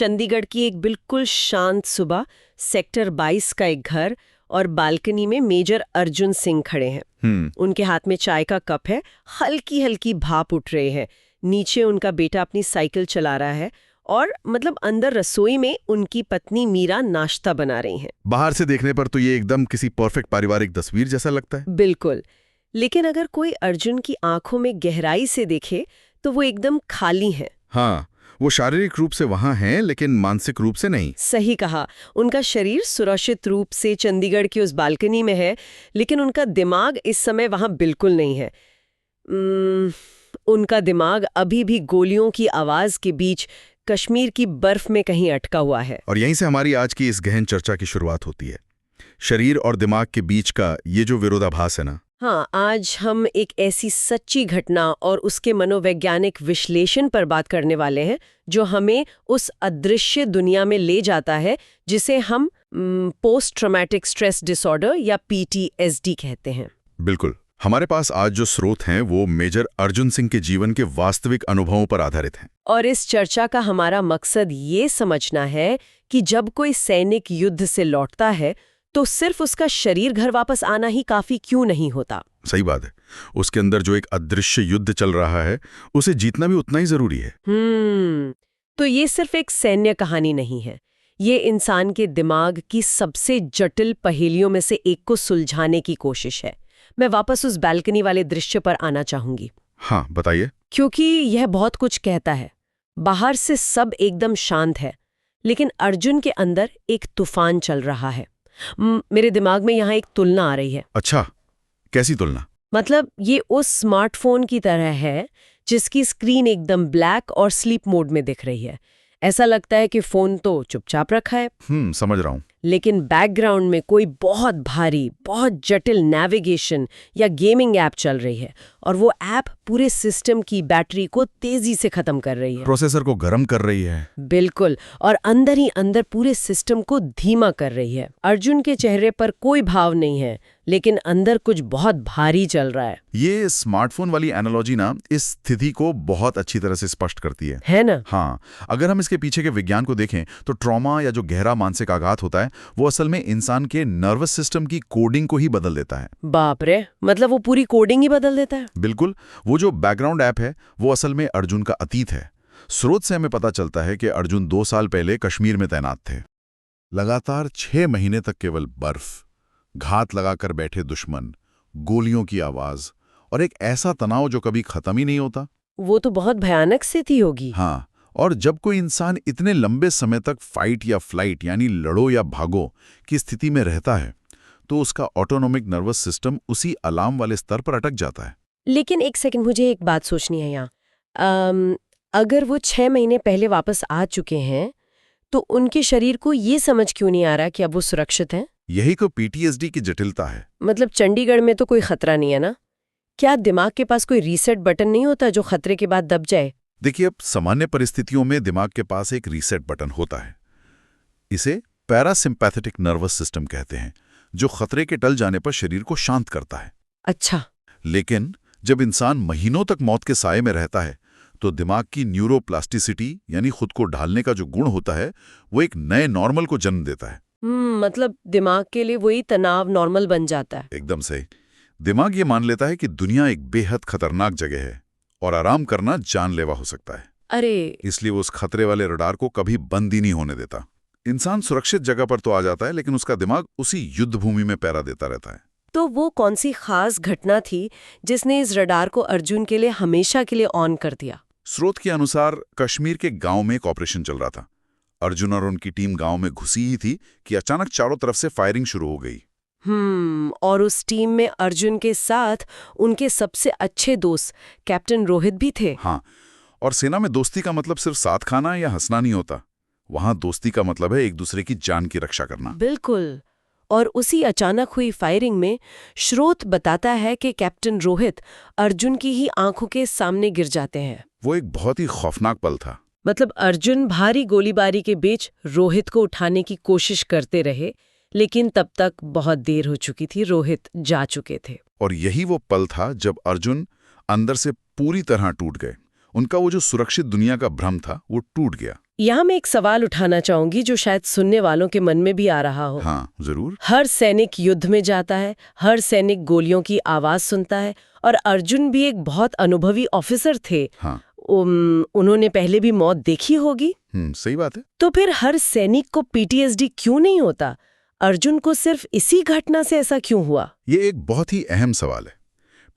चंडीगढ़ की एक बिल्कुल शांत सुबह, सेक्टर 22 का एक घर और बालकनी में मेजर अर्जुन सिंह खड़े हैं। उनके हाथ में चाय का कप है, हल्की हल्की भाप उठ रहे हैं। नीचे उनका बेटा अपनी साइकिल चला रहा है और मतलब अंदर रसोई में उनकी पत्नी मीरा नाश्ता बना रही हैं। बाहर से देखने पर तो ये एकदम किसी परफेक्ट पारिवारिक तस्वीर जैसा लगता है। बिल्कुल, लेकिन अगर कोई अर्जुन की आंखों में गहराई से देखे तो वो एकदम खाली है। हाँ, वो शारीरिक रूप से वहां हैं लेकिन मानसिक रूप से नहीं। सही कहा, उनका शरीर सुरक्षित रूप से चंडीगढ़ की उस बालकनी में है, लेकिन उनका दिमाग इस समय वहां बिल्कुल नहीं है। उनका दिमाग अभी भी गोलियों की आवाज के बीच कश्मीर की बर्फ में कहीं अटका हुआ है। और यहीं से हमारी आज की इस गहन चर्चा की शुरुआत होती है। शरीर और दिमाग के बीच का ये जो विरोधाभास है ना। हाँ, आज हम एक ऐसी सच्ची घटना और उसके मनोवैज्ञानिक विश्लेषण पर बात करने वाले हैं जो हमें उस अदृश्य दुनिया में ले जाता है जिसे हम पोस्ट ट्रॉमेटिक स्ट्रेस डिसऑर्डर या PTSD कहते हैं। बिल्कुल, हमारे पास आज जो स्रोत हैं वो मेजर अर्जुन सिंह के जीवन के वास्तविक अनुभवों पर आधारित हैं। और इस चर्चा का हमारा मकसद ये समझना है कि जब कोई सैनिक युद्ध से लौटता है तो सिर्फ उसका शरीर घर वापस आना ही काफी क्यों नहीं होता। सही बात है, उसके अंदर जो एक अदृश्य युद्ध चल रहा है उसे जीतना भी उतना ही जरूरी है। तो ये सिर्फ एक सैन्य कहानी नहीं है, ये इंसान के दिमाग की सबसे जटिल पहेलियों में से एक को सुलझाने की कोशिश है। मैं वापस उस बालकनी वाले दृश्य पर आना चाहूंगी। हाँ, बताइए। क्योंकि यह बहुत कुछ कहता है। बाहर से सब एकदम शांत है, लेकिन अर्जुन के अंदर एक तूफान चल रहा है। मेरे दिमाग में यहाँ एक तुलना आ रही है। अच्छा, कैसी तुलना? मतलब ये उस स्मार्टफोन की तरह है जिसकी स्क्रीन एकदम ब्लैक और स्लीप मोड में दिख रही है। ऐसा लगता है कि फोन तो चुपचाप रखा है। समझ रहा हूँ। लेकिन बैकग्राउंड में कोई बहुत भारी, बहुत जटिल नेविगेशन या गेमिंग ऐप चल रही है और वो ऐप पूरे सिस्टम की बैटरी को तेजी से खत्म कर रही है। प्रोसेसर को गर्म कर रही है। बिल्कुल, और अंदर ही अंदर पूरे सिस्टम को धीमा कर रही है। अर्जुन के चेहरे पर कोई भाव नहीं है, लेकिन अंदर कुछ बहुत भारी चल रहा है। ये स्मार्टफोन वाली एनालॉजी ना इस स्थिति को बहुत अच्छी तरह से स्पष्ट करती है ना? हाँ, अगर हम इसके पीछे के विज्ञान को देखें तो ट्रॉमा या जो गहरा मानसिक आघात होता है वो असल में इंसान के नर्वस सिस्टम की कोडिंग को ही बदल देता है। बाप रे, मतलब वो पूरी कोडिंग ही बदल देता है? बिल्कुल, वो जो बैकग्राउंड ऐप है वो असल में अर्जुन का अतीत है। स्रोत से हमें पता चलता है कि अर्जुन 2 साल पहले कश्मीर में तैनात थे। लगातार 6 महीने तक केवल बर्फ, घात लगाकर बैठे दुश्मन, गोलियों की आवाज और एक ऐसा तनाव जो कभी खत्म ही नहीं होता। वो तो बहुत भयानक स्थिति होगी। हाँ, और जब कोई इंसान इतने लंबे समय तक फाइट या फ्लाइट यानी लड़ो या भागो की स्थिति में रहता है तो उसका ऑटोनोमिक नर्वस सिस्टम उसी अलार्म वाले स्तर पर अटक जाता है। लेकिन एक सेकंड, मुझे एक बात सोचनी है यहाँ। अगर वो 6 महीने पहले वापस आ चुके हैं तो उनके शरीर को ये समझ क्यों नहीं आ रहा कि अब वो सुरक्षित हैं? यही को PTSD की जटिलता है। मतलब चंडीगढ़ में तो कोई खतरा नहीं है ना? क्या दिमाग के पास कोई रीसेट बटन नहीं होता जो खतरे के बाद दब जाए? देखिए, अब सामान्य परिस्थितियों में दिमाग के पास एक रीसेट बटन होता है। इसे पैरासिम्पैथेटिक नर्वस सिस्टम कहते हैं, जो खतरे के टल जाने पर शरीर को शांत करता है। अच्छा। लेकिन जब इंसान महीनों तक मौत के साए में रहता है तो दिमाग की न्यूरोप्लास्टिसिटी यानी खुद को ढालने का जो गुण होता है वो एक नए नॉर्मल को जन्म देता है। मतलब दिमाग के लिए वही तनाव नॉर्मल बन जाता है। एकदम सही। दिमाग ये मान लेता है कि दुनिया एक बेहद खतरनाक जगह है और आराम करना जानलेवा हो सकता है। अरे, इसलिए वो उस खतरे वाले रडार को कभी बंद ही नहीं होने देता। इंसान सुरक्षित जगह पर तो आ जाता है, लेकिन उसका दिमाग उसी युद्ध भूमि में पहरा देता रहता है। तो वो कौन सी खास घटना थी जिसने इस रडार को अर्जुन के लिए हमेशा के लिए ऑन कर दिया? स्रोत के अनुसार कश्मीर के गांव में एक ऑपरेशन चल रहा था। अर्जुन और उनकी टीम गांव में घुसी ही थी कि अचानक चारों तरफ से फायरिंग शुरू हो गई। और उस टीम में अर्जुन के साथ उनके सबसे अच्छे दोस्त कैप्टन रोहित भी थे। हाँ, और सेना में दोस्ती का मतलब सिर्फ साथ खाना या हंसना नहीं होता। वहां दोस्ती का मतलब है एक दूसरे की जान की रक्षा करना। बिल्कुल। और उसी अचानक हुई फायरिंग में स्रोत बताता है कि कैप्टन रोहित अर्जुन की ही आंखों के सामने गिर जाते हैं। वो एक बहुत ही खौफनाक पल था। मतलब अर्जुन भारी गोलीबारी के बीच रोहित को उठाने की कोशिश करते रहे, लेकिन तब तक बहुत देर हो चुकी थी, रोहित जा चुके थे। और यही वो पल था जब अर्जुन अंदर से पूरी तरह टूट गए। उनका वो जो सुरक्षित दुनिया का भ्रम था वो टूट गया। यहाँ मैं एक सवाल उठाना चाहूंगी जो शायद सुनने वालों के मन में भी आ रहा हो। हाँ, जरूर। हर सैनिक युद्ध में जाता है, हर सैनिक गोलियों की आवाज सुनता है, और अर्जुन भी एक बहुत अनुभवी ऑफिसर थे। हाँ। उन्होंने पहले भी मौत देखी होगी। सही बात है। तो फिर हर सैनिक को पीटीएसडी क्यों नहीं होता? अर्जुन को सिर्फ इसी घटना से ऐसा क्यों हुआ? ये एक बहुत ही अहम सवाल है।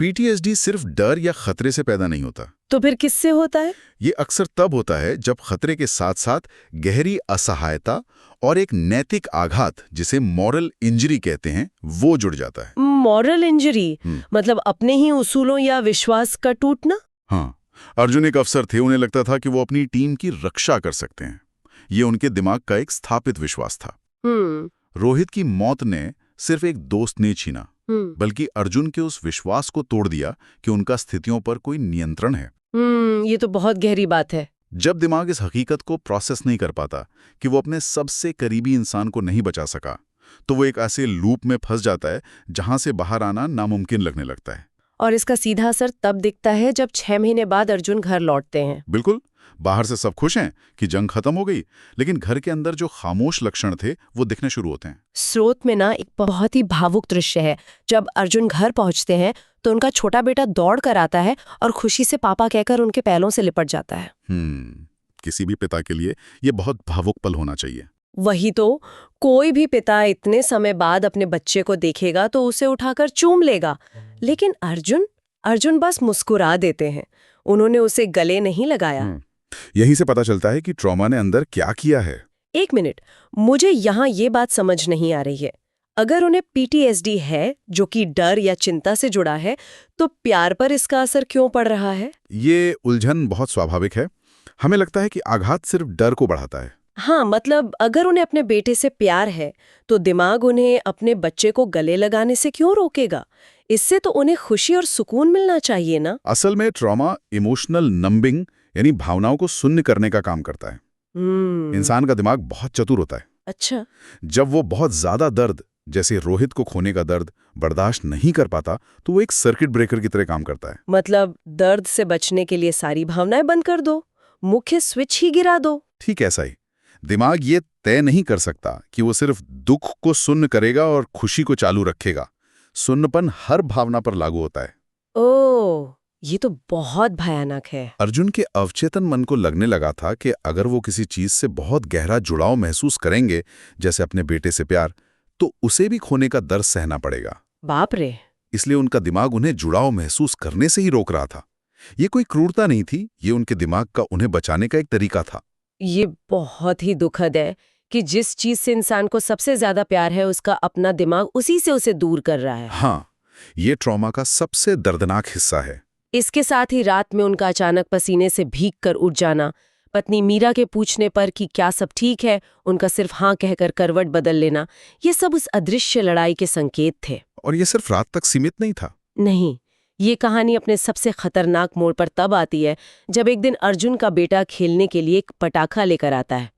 पीटीएसडी सिर्फ डर या खतरे से पैदा नहीं होता। तो फिर किससे होता है? ये अक्सर तब होता है जब खतरे के साथ साथ गहरी असहायता और एक नैतिक आघात, जिसे मॉरल इंजरी कहते हैं, वो जुड़ जाता है। मॉरल इंजरी मतलब अपने ही उसूलों या विश्वास का टूटना? हाँ, अर्जुन एक अफसर थे, उन्हें लगता था कि वो अपनी टीम की रक्षा कर सकते हैं। ये उनके दिमाग का एक स्थापित विश्वास था। रोहित की मौत ने सिर्फ एक दोस्त नहीं छीना, बल्कि अर्जुन के उस विश्वास को तोड़ दिया कि उनका स्थितियों पर कोई नियंत्रण है। ये तो बहुत गहरी बात है। जब दिमाग इस हकीकत को प्रोसेस नहीं कर पाता कि वो अपने सबसे करीबी इंसान को नहीं बचा सका, तो वो एक ऐसे लूप में फंस जाता है जहां से बाहर आना नामुमकिन लगने लगता है। और इसका सीधा असर तब दिखता है जब 6 महीने बाद अर्जुन घर लौटते हैं। बिल्कुल। बाहर से सब खुश हैं कि जंग खत्म हो गई, लेकिन घर के अंदर जो खामोश लक्षण थे वो दिखने शुरू होते हैं। स्रोत में ना एक बहुत ही भावुक दृश्य है। जब अर्जुन घर पहुंचते हैं तो उनका छोटा बेटा दौड़ कर आता है और खुशी से पापा कहकर उनके पैरों से लिपट जाता है। किसी भी पिता के लिए ये बहुत भावुक पल होना चाहिए। वही तो, कोई भी पिता इतने समय बाद अपने बच्चे को देखेगा तो उसे उठाकर चूम लेगा, लेकिन अर्जुन बस मुस्कुरा देते हैं। उन्होंने उसे गले नहीं लगाया। यहीं से पता चलता है कि ट्रॉमा ने अंदर क्या किया है। एक मिनट, मुझे यहाँ ये बात समझ नहीं आ रही है। अगर उन्हें पीटीएसडी है, जो कि डर या चिंता से जुड़ा है, तो प्यार पर इसका असर क्यों पड़ रहा है? ये उलझन बहुत स्वाभाविक है। हमें लगता है कि आघात सिर्फ डर को बढ़ाता है। हाँ, मतलब अगर उन्हें अपने बेटे से प्यार है, तो दिमाग उन्हें अपने बच्चे को गले लगाने से क्यों रोकेगा? इससे तो उन्हें खुशी और सुकून मिलना चाहिए ना? असल में ट्रॉमा इमोशनल नंबिंग यानी भावनाओं को शून्य करने का काम करता है। इंसान का दिमाग बहुत चतुर होता है। अच्छा। जब वो बहुत ज्यादा दर्द, जैसे रोहित को खोने का दर्द, बर्दाश्त नहीं कर पाता, तो वो एक सर्किट ब्रेकर की तरह काम करता है। मतलब दर्द से बचने के लिए सारी भावनाएं बंद कर दो, मुख्य स्विच ही गिरा दो। ठीक ऐसा ही। दिमाग ये तय नहीं कर सकता कि वो सिर्फ दुख को शून्य करेगा और खुशी को चालू रखेगा। शून्यपन हर भावना पर लागू होता है। ओह, ये तो बहुत भयानक है। अर्जुन के अवचेतन मन को लगने लगा था कि अगर वो किसी चीज से बहुत गहरा जुड़ाव महसूस करेंगे, जैसे अपने बेटे से प्यार, तो उसे भी खोने का दर्द सहना पड़ेगा। बाप रे। इसलिए उनका दिमाग उन्हें जुड़ाव महसूस करने से ही रोक रहा था। ये कोई क्रूरता नहीं थी, ये उनके दिमाग का उन्हें बचाने का एक तरीका था। ये बहुत ही दुखद है कि जिस चीज से इंसान को सबसे ज्यादा प्यार है, उसका अपना दिमाग उसी से उसे दूर कर रहा है। हाँ, ये ट्रॉमा का सबसे दर्दनाक हिस्सा है। इसके साथ ही रात में उनका अचानक पसीने से भीग कर उठ जाना, पत्नी मीरा के पूछने पर कि क्या सब ठीक है, उनका सिर्फ हाँ कहकर करवट बदल लेना, ये सब उस अदृश्य लड़ाई के संकेत थे। और ये सिर्फ रात तक सीमित नहीं था। नहीं, ये कहानी अपने सबसे खतरनाक मोड़ पर तब आती है जब एक दिन अर्जुन का बेटा खेलने के लिए एक पटाखा लेकर आता है।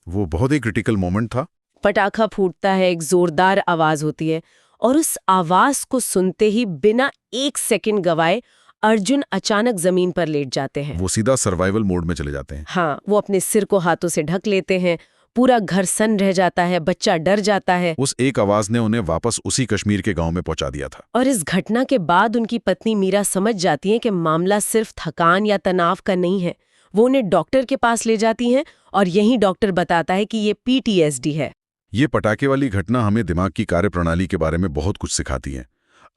वो बहुत ही क्रिटिकल मोमेंट था। पटाखा फूटता है, एक जोरदार आवाज होती है, और उस आवाज को सुनते ही बिना 1 सेकंड गवाए अर्जुन अचानक जमीन पर लेट जाते हैं। वो सीधा सर्वाइवल मोड में चले जाते हैं। हाँ, वो अपने सिर को हाथों से ढक लेते हैं, पूरा घर सन्न रह जाता है, बच्चा डर जाता है। उस एक आवाज ने उन्हें वापस उसी कश्मीर के गांव में पहुंचा दिया था। और इस घटना के बाद उनकी पत्नी मीरा समझ जाती है कि मामला सिर्फ थकान या तनाव का नहीं है। वो उन्हें डॉक्टर के पास ले जाती हैं और यही डॉक्टर बताता है कि ये पीटीएसडी है। ये पटाखे वाली घटना हमें दिमाग की कार्यप्रणाली के बारे में बहुत कुछ सिखाती है।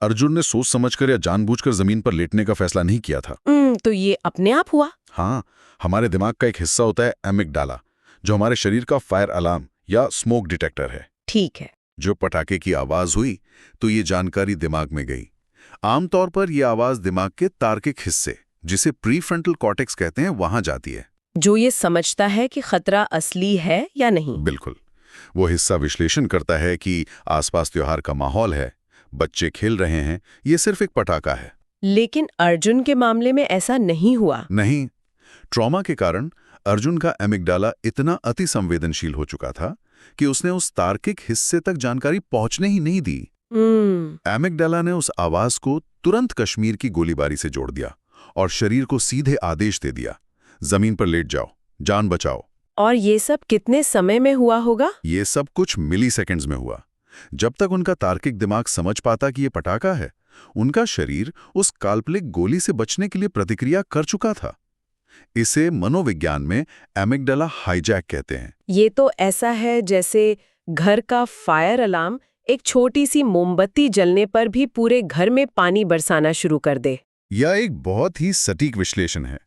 अर्जुन ने सोच समझकर या जानबूझकर जमीन पर लेटने का फैसला नहीं किया था। तो ये अपने आप हुआ? हाँ, हमारे दिमाग का एक हिस्सा होता है एमिगडाला, जो हमारे शरीर का फायर अलार्म या स्मोक डिटेक्टर है। ठीक है। जो पटाखे की आवाज हुई तो ये जानकारी दिमाग में गई। आमतौर पर यह आवाज दिमाग के तार्किक हिस्से, जिसे प्रीफ्रंटल कॉर्टेक्स कहते हैं, वहां जाती है, जो ये समझता है कि खतरा असली है या नहीं। बिल्कुल। वो हिस्सा विश्लेषण करता है कि आसपास त्योहार का माहौल है, बच्चे खेल रहे हैं, ये सिर्फ एक पटाखा है। लेकिन अर्जुन के मामले में ऐसा नहीं हुआ। नहीं, ट्रॉमा के कारण अर्जुन का एमिगडाला इतना अति संवेदनशील हो चुका था कि उसने उस तार्किक हिस्से तक जानकारी पहुंचने ही नहीं दी। एमिगडाला ने उस आवाज को तुरंत कश्मीर की गोलीबारी से जोड़ दिया और शरीर को सीधे आदेश दे दिया, जमीन पर लेट जाओ, जान बचाओ। और ये सब कितने समय में हुआ होगा? ये सब कुछ मिली सेकेंड्स में हुआ। जब तक उनका तार्किक दिमाग समझ पाता कि ये पटाखा है, उनका शरीर उस काल्पनिक गोली से बचने के लिए प्रतिक्रिया कर चुका था। इसे मनोविज्ञान में एमिगडाला हाईजैक कहते हैं। ये तो ऐसा है जैसे घर का फायर अलार्म एक छोटी सी मोमबत्ती जलने पर भी पूरे घर में पानी बरसाना शुरू कर दे। यह एक बहुत ही सटीक विश्लेषण है।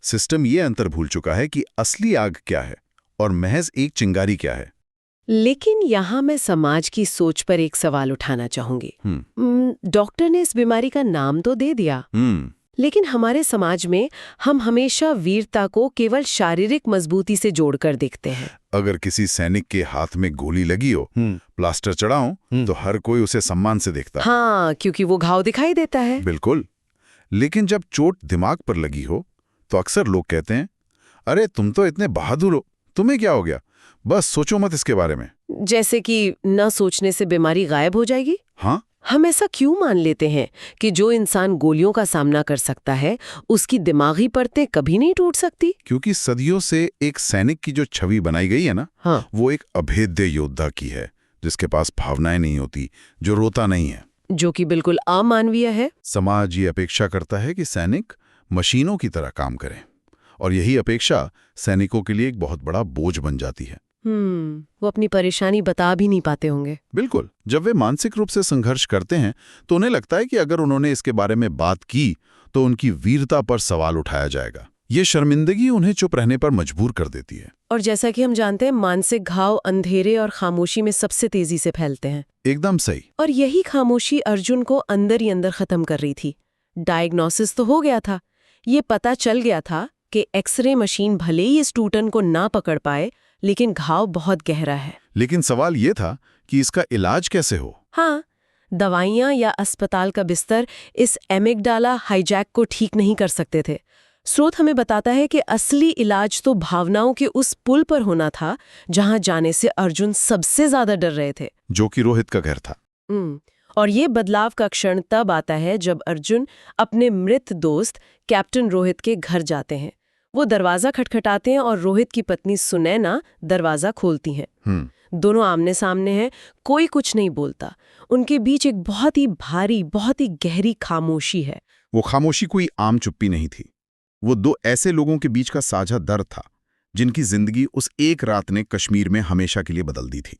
सिस्टम ये अंतर भूल चुका है कि असली आग क्या है और महज एक चिंगारी क्या है। लेकिन यहाँ मैं समाज की सोच पर एक सवाल उठाना चाहूंगी। डॉक्टर ने इस बीमारी का नाम तो दे दिया, लेकिन हमारे समाज में हम हमेशा वीरता को केवल शारीरिक मजबूती से जोड़कर देखते हैं। अगर किसी सैनिक के हाथ में गोली लगी हो, प्लास्टर चढ़ाओ, तो हर कोई उसे सम्मान से देखता है। हाँ, क्योंकि वो घाव दिखाई देता है। बिल्कुल। लेकिन जब चोट दिमाग पर लगी हो तो अक्सर लोग कहते हैं, अरे तुम तो इतने बहादुर हो, तुम्हें क्या हो गया, बस सोचो मत इसके बारे में। जैसे कि न सोचने से बीमारी गायब हो जाएगी। हाँ, हम ऐसा क्यों मान लेते हैं कि जो इंसान गोलियों का सामना कर सकता है उसकी दिमागी परतें कभी नहीं टूट सकती? क्योंकि सदियों से एक सैनिक की जो छवि बनाई गई है ना, हाँ, वो एक अभेद्य योद्धा की है, जिसके पास भावनाएं नहीं होती, जो रोता नहीं है, जो कि बिल्कुल अमानवीय है। समाज ये अपेक्षा करता है कि सैनिक मशीनों की तरह काम करें, और यही अपेक्षा सैनिकों के लिए एक बहुत बड़ा बोझ बन जाती है। वो अपनी परेशानी बता भी नहीं पाते होंगे। बिल्कुल। जब वे मानसिक रूप से संघर्ष करते हैं तो उन्हें लगता है कि अगर उन्होंने इसके बारे में बात की तो उनकी वीरता पर सवाल उठाया जाएगा। ये शर्मिंदगी उन्हें चुप रहने पर मजबूर कर देती है। और जैसा कि हम जानते हैं, मानसिक घाव अंधेरे और खामोशी में सबसे तेजी से फैलते हैं। एकदम सही। और यही खामोशी अर्जुन को अंदर ही अंदर खत्म कर रही थी। डायग्नोसिस तो हो गया था, ये पता चल गया था कि एक्सरे मशीन भले ही इस टूटन को ना पकड़ पाए, लेकिन घाव बहुत गहरा है। लेकिन सवाल ये था कि इसका इलाज कैसे हो। हाँ, दवाइयाँ या अस्पताल का बिस्तर इस एमिगडाला हाईजैक को ठीक नहीं कर सकते थे। स्रोत हमें बताता है कि असली इलाज तो भावनाओं के उस पुल पर होना था जहां जाने से अर्जुन सबसे ज्यादा डर रहे थे, जो कि रोहित का घर था। और ये बदलाव का क्षण तब आता है जब अर्जुन अपने मृत दोस्त कैप्टन रोहित के घर जाते हैं। वो दरवाजा खटखटाते हैं और रोहित की पत्नी सुनैना दरवाजा खोलती हैं। दोनों आमने सामने हैं, कोई कुछ नहीं बोलता। उनके बीच एक बहुत ही भारी, बहुत ही गहरी खामोशी है। वो खामोशी कोई आम चुप्पी नहीं थी, वो दो ऐसे लोगों के बीच का साझा दर्द था जिनकी जिंदगी उस एक रात ने कश्मीर में हमेशा के लिए बदल दी थी।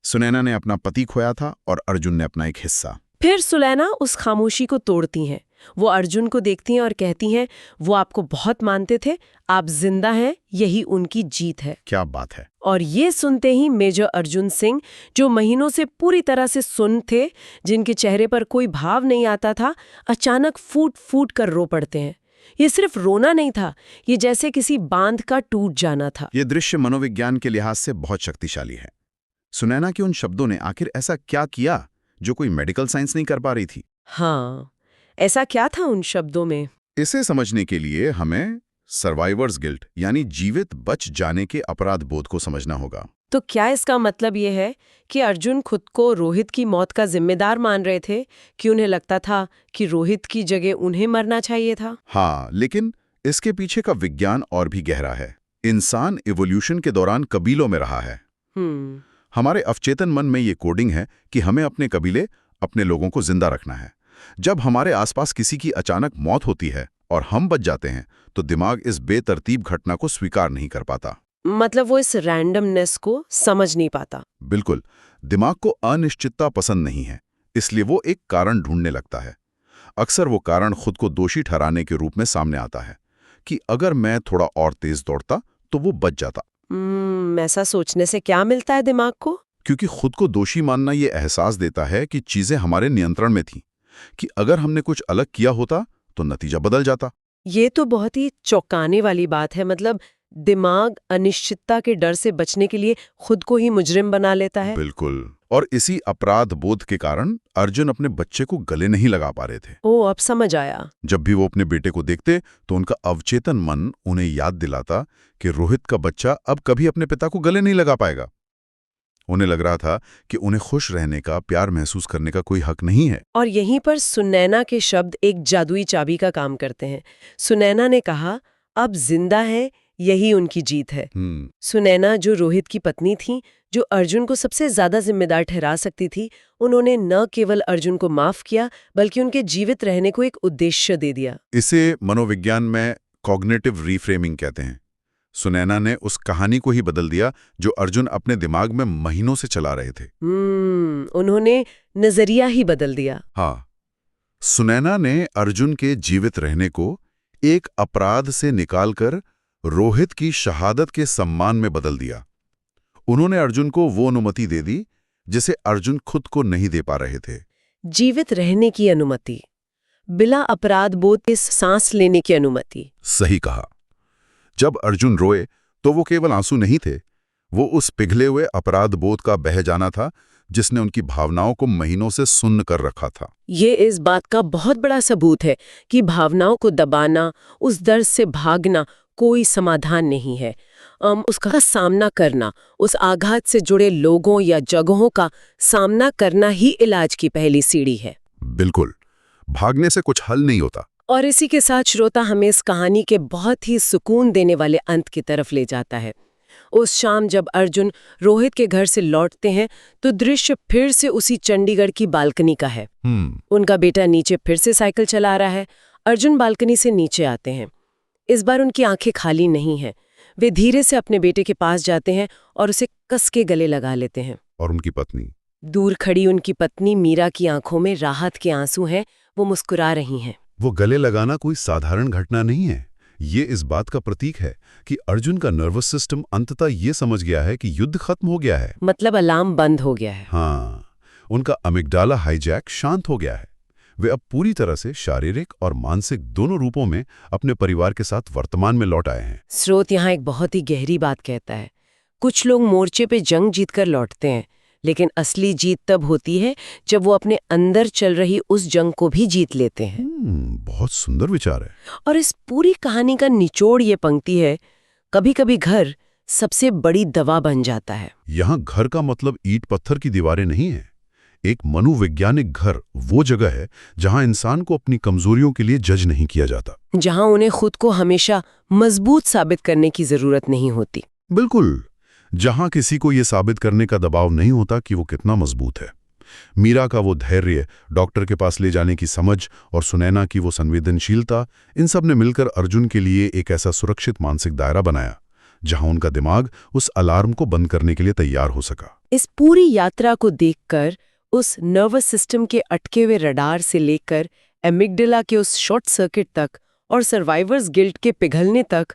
सुनैना ने अपना पति खोया था और अर्जुन ने अपना एक हिस्सा। फिर सुनैना उस खामोशी को तोड़ती हैं। वो अर्जुन को देखती हैं और कहती हैं, वो आपको बहुत मानते थे, आप जिंदा हैं, यही उनकी जीत है। क्या बात है। और ये सुनते ही मेजर अर्जुन सिंह, जो महीनों से पूरी तरह से सुन्न थे, जिनके चेहरे पर कोई भाव नहीं आता था, अचानक फूट फूट कर रो पड़ते हैं। ये सिर्फ रोना नहीं था, ये जैसे किसी बांध का टूट जाना था। ये दृश्य मनोविज्ञान के लिहाज से बहुत शक्तिशाली है। सुनैना के उन शब्दों ने आखिर ऐसा क्या किया जो कोई मेडिकल साइंस नहीं कर पा रही थी? हाँ, ऐसा क्या था उन शब्दों में? इसे समझने के लिए हमें सर्वाइवर्स गिल्ट यानी जीवित बच जाने के अपराध बोध को समझना होगा। तो क्या इसका मतलब ये है कि अर्जुन खुद को रोहित की मौत का जिम्मेदार मान रहे थे, कि उन्हें लगता था कि रोहित की जगह उन्हें मरना चाहिए था? हाँ, लेकिन इसके पीछे का विज्ञान और भी गहरा है। इंसान इवोल्यूशन के दौरान कबीलों में रहा है। हमारे अवचेतन मन में ये कोडिंग है कि हमें अपने कबीले, अपने लोगों को जिंदा रखना है। जब हमारे आसपास किसी की अचानक मौत होती है और हम बच जाते हैं, तो दिमाग इस बेतरतीब घटना को स्वीकार नहीं कर पाता। मतलब वो इस रैंडमनेस को समझ नहीं पाता। बिल्कुल। दिमाग को अनिश्चितता पसंद नहीं है, इसलिए वो एक कारण ढूंढने लगता है। अक्सर वो कारण खुद को दोषी ठहराने के रूप में सामने आता है कि अगर मैं थोड़ा और तेज दौड़ता तो वो बच जाता। ऐसा सोचने से क्या मिलता है दिमाग को? क्योंकि खुद को दोषी मानना ये एहसास देता है कि चीजें हमारे नियंत्रण में थीं, कि अगर हमने कुछ अलग किया होता तो नतीजा बदल जाता। ये तो बहुत ही चौंकाने वाली बात है। मतलब दिमाग अनिश्चितता के डर से बचने के लिए खुद को ही मुजरिम बना लेता है। बिल्कुल। और इसी अपराध बोध के कारण अर्जुन अपने बच्चे को गले नहीं लगा पा रहे थे। अब समझ आया। जब भी वो अपने बेटे को देखते तो उनका अवचेतन मन उन्हें याद दिलाता कि रोहित का बच्चा अब कभी अपने पिता को गले नहीं लगा पाएगा। उन्हें लग रहा था कि उन्हें खुश रहने का, प्यार महसूस करने का कोई हक नहीं है। और यहीं पर सुनैना के शब्द एक जादुई चाबी का काम करते हैं। सुनैना ने कहा, अब जिंदा है, यही उनकी जीत है। सुनैना जो रोहित की पत्नी थी, जो अर्जुन को सबसे ज्यादा जिम्मेदार ठहरा सकती थी, उन्होंने न केवल अर्जुन को माफ किया बल्कि उनके जीवित रहने को एक उद्देश्य दे दिया। इसे मनोविज्ञान में कॉग्निटिव रीफ्रेमिंग कहते हैं। सुनैना ने उस कहानी को ही बदल दिया जो अर्जुन अपने दिमाग में महीनों से चला रहे थे। उन्होंने नजरिया ही बदल दिया। हाँ, सुनैना ने अर्जुन के जीवित रहने को एक अपराध से निकालकर रोहित की शहादत के सम्मान में बदल दिया। उन्होंने अर्जुन को वो अनुमति दे दी जिसे अर्जुन खुद को नहीं दे पा रहे थे। जीवित रहने की अनुमति, बिना अपराध बोध के सांस लेने की अनुमति। सही कहा। जब अर्जुन रोए तो वो केवल आंसू नहीं थे, वो उस पिघले हुए अपराध बोध का बह जाना था जिसने उनकी भावनाओं को महीनों से सुन्न कर रखा था। ये इस बात का बहुत बड़ा सबूत है कि भावनाओं को दबाना, उस दर्द से भागना कोई समाधान नहीं है। उसका सामना करना, उस आघात से जुड़े लोगों या जगहों का सामना करना ही इलाज की पहली सीढ़ी है। बिल्कुल, भागने से कुछ हल नहीं होता। और इसी के साथ श्रोता हमें इस कहानी के बहुत ही सुकून देने वाले अंत की तरफ ले जाता है। उस शाम जब अर्जुन रोहित के घर से लौटते हैं तो दृश्य फिर से उसी चंडीगढ़ की बालकनी का है। उनका बेटा नीचे फिर से साइकिल चला रहा है। अर्जुन बालकनी से नीचे आते हैं। इस बार उनकी आंखें खाली नहीं हैं। वे धीरे से अपने बेटे के पास जाते हैं और उसे कस के गले लगा लेते हैं। और उनकी पत्नी? दूर खड़ी उनकी पत्नी मीरा की आंखों में राहत के आंसू हैं। वो मुस्कुरा रही हैं। वो गले लगाना कोई साधारण घटना नहीं है। ये इस बात का प्रतीक है कि अर्जुन का नर्वस सिस्टम अंततः ये समझ गया है कि युद्ध खत्म हो गया है। मतलब अलार्म बंद हो गया है। हाँ, उनका अमिगडाला हाईजैक शांत हो गया है। वे अब पूरी तरह से शारीरिक और मानसिक दोनों रूपों में अपने परिवार के साथ वर्तमान में लौट आए हैं। स्रोत यहाँ एक बहुत ही गहरी बात कहता है। कुछ लोग मोर्चे पे जंग जीतकर लौटते हैं, लेकिन असली जीत तब होती है जब वो अपने अंदर चल रही उस जंग को भी जीत लेते हैं। बहुत सुंदर विचार है। और इस पूरी कहानी का निचोड़ ये पंक्ति है, कभी कभी घर सबसे बड़ी दवा बन जाता है। यहाँ घर का मतलब ईंट पत्थर की दीवारें नहीं है। एक मनोवैज्ञानिक घर वो जगह है जहाँ इंसान को अपनी कमजोरियों के लिए जज नहीं किया जाता, जहाँ उन्हें खुद को हमेशा मजबूत साबित करने की जरूरत नहीं होती। बिल्कुल, जहां किसी को यह साबित करने का दबाव नहीं होता कि वो कितना मजबूत है। मीरा का वो धैर्य, डॉक्टर के पास ले जाने की समझ और सुनैना की वो संवेदनशीलता, इन सब ने मिलकर अर्जुन के लिए एक ऐसा सुरक्षित मानसिक दायरा बनाया जहां उनका दिमाग उस अलार्म को बंद करने के लिए तैयार हो सका। इस पूरी यात्रा को देखकर, उस नर्वस सिस्टम के अटके हुए रडार से लेकर एमिगडाला के उस शॉर्ट सर्किट तक और सर्वाइवर्स गिल्ट के पिघलने तक,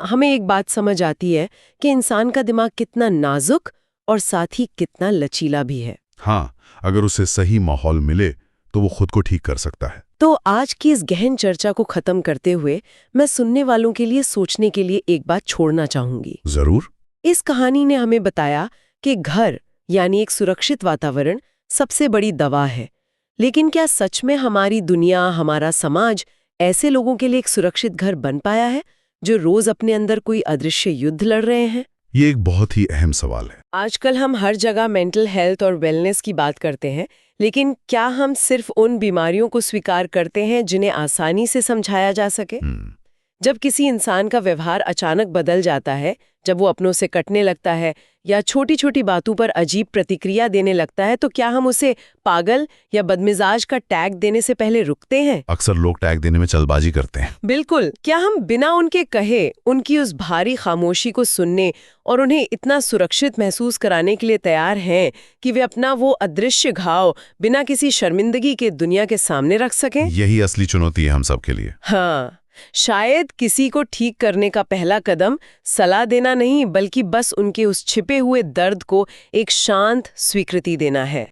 हमें एक बात समझ आती है कि इंसान का दिमाग कितना नाजुक और साथ ही कितना लचीला भी है। हाँ, अगर उसे सही माहौल मिले तो वो खुद को ठीक कर सकता है। तो आज की इस गहन चर्चा को खत्म करते हुए मैं सुनने वालों के लिए सोचने के लिए एक बात छोड़ना चाहूंगी। जरूर। इस कहानी ने हमें बताया कि घर यानी एक सुरक्षित वातावरण सबसे बड़ी दवा है, लेकिन क्या सच में हमारी दुनिया, हमारा समाज ऐसे लोगों के लिए एक सुरक्षित घर बन पाया है जो रोज अपने अंदर कोई अदृश्य युद्ध लड़ रहे हैं? ये एक बहुत ही अहम सवाल है। आजकल हम हर जगह मेंटल हेल्थ और वेलनेस की बात करते हैं, लेकिन क्या हम सिर्फ उन बीमारियों को स्वीकार करते हैं जिन्हें आसानी से समझाया जा सके? जब किसी इंसान का व्यवहार अचानक बदल जाता है, जब वो अपनों से कटने लगता है या छोटी छोटी बातों पर अजीब प्रतिक्रिया देने लगता है, तो क्या हम उसे पागल या बदमिजाज का टैग देने से पहले रुकते हैं? अक्सर लोग टैग देने में जल्दबाजी करते हैं। बिल्कुल। क्या हम बिना उनके कहे उनकी उस भारी खामोशी को सुनने और उन्हें इतना सुरक्षित महसूस कराने के लिए तैयार हैं कि वे अपना वो अदृश्य घाव बिना किसी शर्मिंदगी के दुनिया के सामने रख सकें? यही असली चुनौती है हम सब के लिए। हाँ, शायद किसी को ठीक करने का पहला कदम सलाह देना नहीं, बल्कि बस उनके उस छिपे हुए दर्द को एक शांत स्वीकृति देना है।